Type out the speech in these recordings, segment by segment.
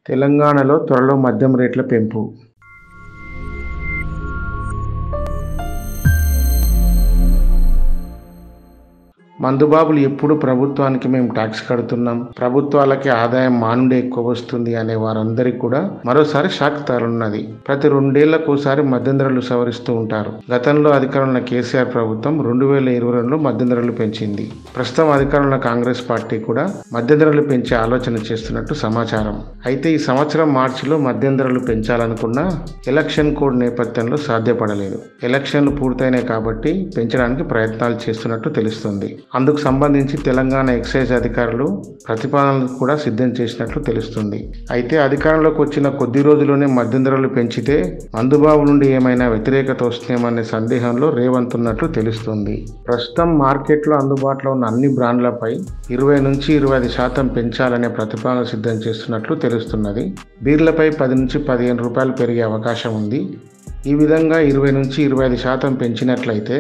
తెలంగాణలో త్వరలో మద్యం రేట్ల పెంపు. మందుబాబులు ఎప్పుడు ప్రభుత్వానికి మేము ట్యాక్స్ కడుతున్నాం, ప్రభుత్వాలకి ఆదాయం మా నుండి ఎక్కువ వస్తుంది అనే వారందరికీ కూడా మరోసారి షాక్ తగలనున్నది. ప్రతి 2 ఏళ్లకోసారి మద్యం ధరలు సవరిస్తూ ఉంటారు. గతంలో అధికారంలో ఉన్న కేసీఆర్ ప్రభుత్వం 2022లో మద్యం ధరలు పెంచింది. ప్రస్తుతం అధికారంలో ఉన్న కాంగ్రెస్ పార్టీ కూడా మద్యం ధరలు పెంచే ఆలోచన చేస్తున్నట్టు సమాచారం. అయితే ఈ సంవత్సరం మార్చిలో మద్యం ధరలు పెంచాలనుకున్నా ఎలక్షన్ కోడ్ నేపథ్యంలో సాధ్యపడలేదు. ఎలక్షన్లు పూర్తయినాయి కాబట్టి పెంచడానికి ప్రయత్నాలు చేస్తున్నట్టు తెలుస్తుంది. అందుకు సంబంధించి తెలంగాణ ఎక్సైజ్ అధికారులు ప్రతిపాదనలు కూడా సిద్ధం చేసినట్లు తెలుస్తుంది. అయితే అధికారంలోకి వచ్చిన కొద్ది రోజుల్లోనే మద్యం ధరలు పెంచితే మందుబాబు నుండి ఏమైనా వ్యతిరేకత వస్తుందేమనే సందేహంలో రేవంత్ ఉన్నట్లు తెలుస్తుంది. ప్రస్తుతం మార్కెట్లో అందుబాటులో ఉన్న అన్ని బ్రాండ్లపై 20 నుంచి 25% పెంచాలనే ప్రతిపాదన సిద్ధం చేస్తున్నట్లు తెలుస్తున్నది. బీర్లపై 10 నుంచి 15 రూపాయలు పెరిగే అవకాశం ఉంది. ఈ విధంగా 20 నుంచి 25% పెంచినట్లయితే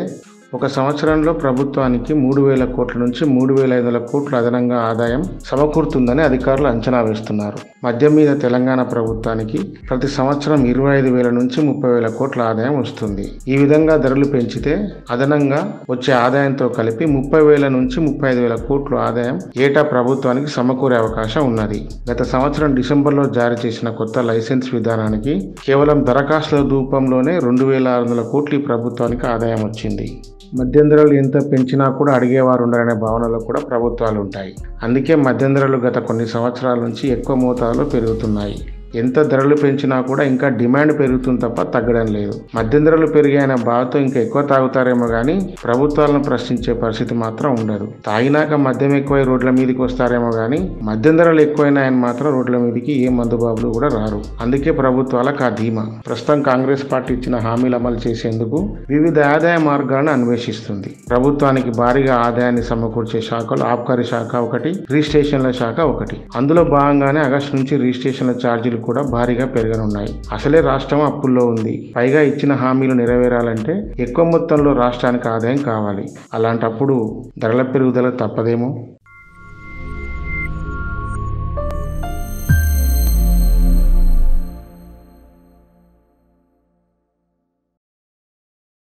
ఒక సంవత్సరంలో ప్రభుత్వానికి 3,000 కోట్ల నుంచి 3,500 కోట్ల అదనంగా ఆదాయం సమకూరుతుందని అధికారులు అంచనా వేస్తున్నారు. మద్యం మీద తెలంగాణ ప్రభుత్వానికి ప్రతి సంవత్సరం 25,000 నుంచి 30,000 కోట్ల ఆదాయం వస్తుంది. ఈ విధంగా ధరలు పెంచితే అదనంగా వచ్చే ఆదాయంతో కలిపి 30,000 నుంచి 35,000 కోట్ల ఆదాయం ఏటా ప్రభుత్వానికి సమకూరే అవకాశం ఉన్నది. గత సంవత్సరం డిసెంబర్లో జారీ చేసిన కొత్త లైసెన్స్ విధానానికి కేవలం దరఖాస్తుల రూపంలోనే 2,600 కోట్లు ప్రభుత్వానికి ఆదాయం వచ్చింది. మద్యం ధరలు ఎంత పెంచినా కూడా అడిగేవారు ఉండరనే భావనలో కూడా ప్రభుత్వాలు ఉంటాయి. అందుకే మద్యం ధరలు గత కొన్ని సంవత్సరాల నుంచి ఎక్కువ మోతాదులో పెరుగుతున్నాయి. ఎంత ధరలు పెంచినా కూడా ఇంకా డిమాండ్ పెరుగుతుంది తప్ప తగ్గడం లేదు. మద్యం ధరలు పెరిగాయనే బాధతో ఇంకా ఎక్కువ తాగుతారేమో కానీ ప్రభుత్వాలను ప్రశ్నించే పరిస్థితి మాత్రం ఉండదు. తాగినాక మద్యం ఎక్కువై రోడ్ల మీదకి వస్తారేమో కానీ మద్యం ధరలు ఎక్కువైనాయని మాత్రం రోడ్ల మీదకి ఏ మందుబాబులు కూడా రారు. అందుకే ప్రభుత్వాలకు ఆ ధీమా. ప్రస్తుతం కాంగ్రెస్ పార్టీ ఇచ్చిన హామీలు అమలు చేసేందుకు వివిధ ఆదాయ మార్గాలను అన్వేషిస్తుంది. ప్రభుత్వానికి భారీగా ఆదాయాన్ని సమకూర్చే శాఖలు ఆబ్కారీ శాఖ ఒకటి, రిజిస్ట్రేషన్ల శాఖ ఒకటి. అందులో భాగంగానే ఆగస్టు నుంచి రిజిస్ట్రేషన్ల ఛార్జీలు కూడా భారీగా పెరగనున్నాయి. అసలే రాష్ట్రం అప్పుల్లో ఉంది. పైగా ఇచ్చిన హామీలు నెరవేరాలంటే ఎక్కువ మొత్తంలో రాష్ట్రానికి ఆదాయం కావాలి. అలాంటప్పుడు ధరల పెరుగుదల తప్పదేమో.